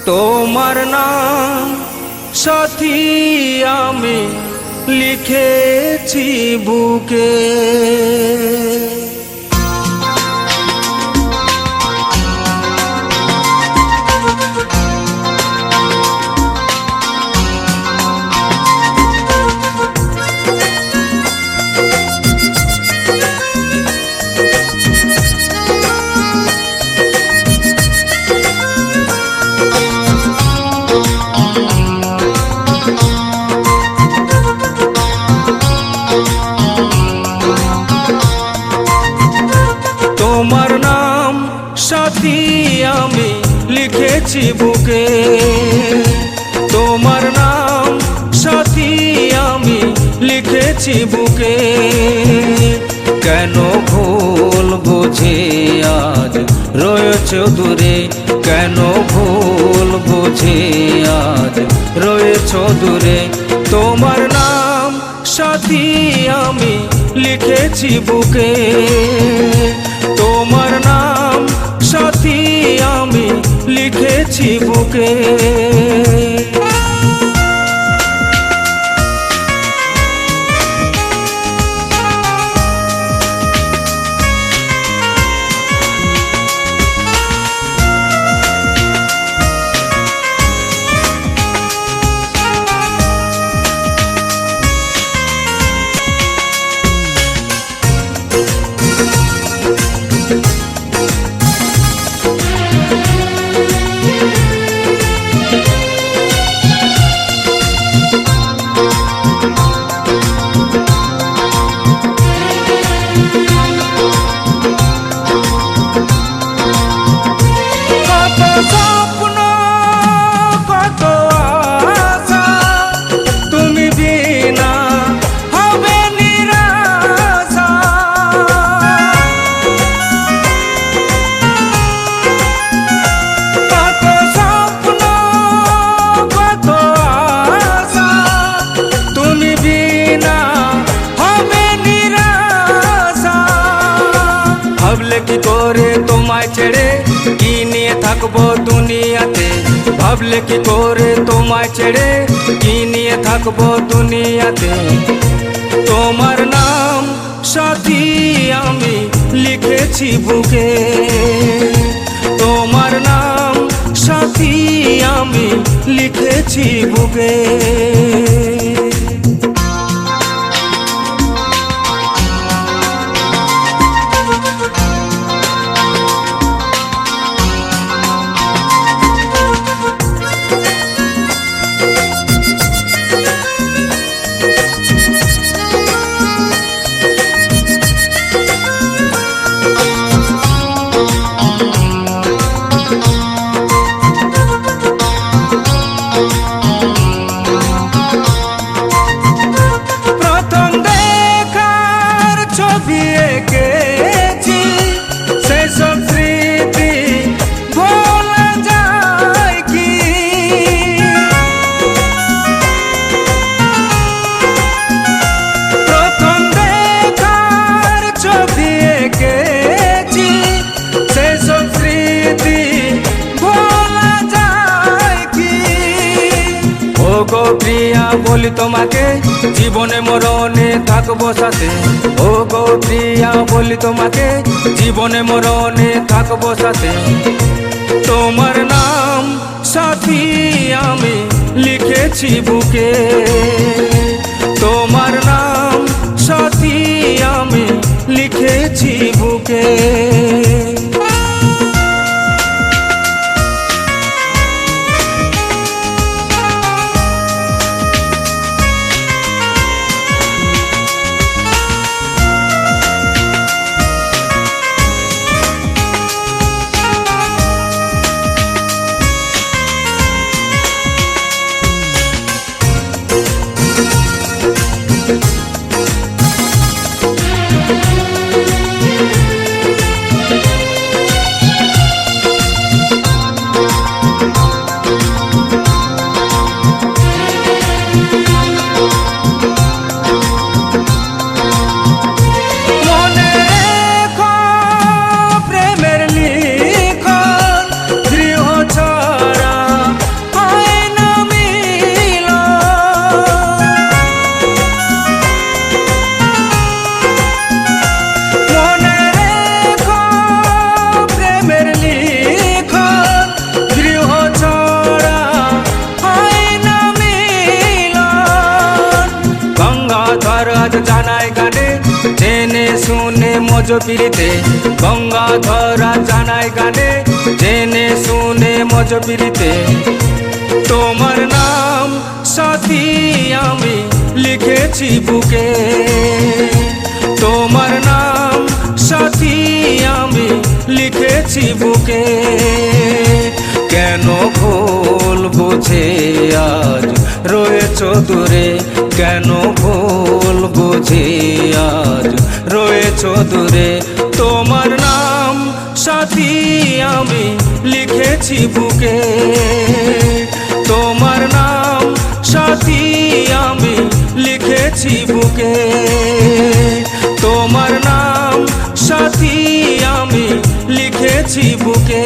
তোমার নাম সাথী আমি লিখেছি বুকে, তোমার নাম সাথী আমি লিখেছি বুকে, তোমার নাম সাথী আমি লিখেছি বুকে। কেন ভুল বুঝে আজ রয়েছ দূরে, কেন ভুল বুঝে আজ রয়েছ দূরে। তোমার নাম সাথী আমি লিখেছি বুকে, তোমার নাম সাথী আমি লিখেছি বুকে। ভাবলে কি করে তোমায় ছেড়ে কি নিয়ে থাকবো দুনিয়াতে, ভাবলে কি করে তোমায় ছেড়ে কি নিয়ে থাকবো দুনিয়াতে। তোমার নাম সাথী আমি লিখেছি বুকে, তোমার নাম সাথী আমি লিখেছি বুকে। গো প্রিয়া বলি তোমাকে জীবনে মরণে থাকবো সাথে, ও গো প্রিয়া বলি তোমাকে জীবনে মরণে থাকবো সাথে। তোমার নাম সাথী আমি লিখেছি বুকে, তোমার নাম সাথী আমি লিখেছি বুকে। মজপিরিতে গঙ্গাধরা জানায় গানে জেনে শুনে মজপিরিতে তোমার নাম সাথী আমি লিখেছি বুকে তোমার নাম সাথী আমি লিখেছি বুকে কেন ভুল বুঝে আজ রয়েছ দূরে কেন ভুল বুঝে আজ রয়েছ দূরে তোমার নাম সাথী আমি লিখেছি বুকে তোমার নাম সাথী আমি লিখেছি বুকে তোমার নাম সাথী আমি লিখেছি বুকে।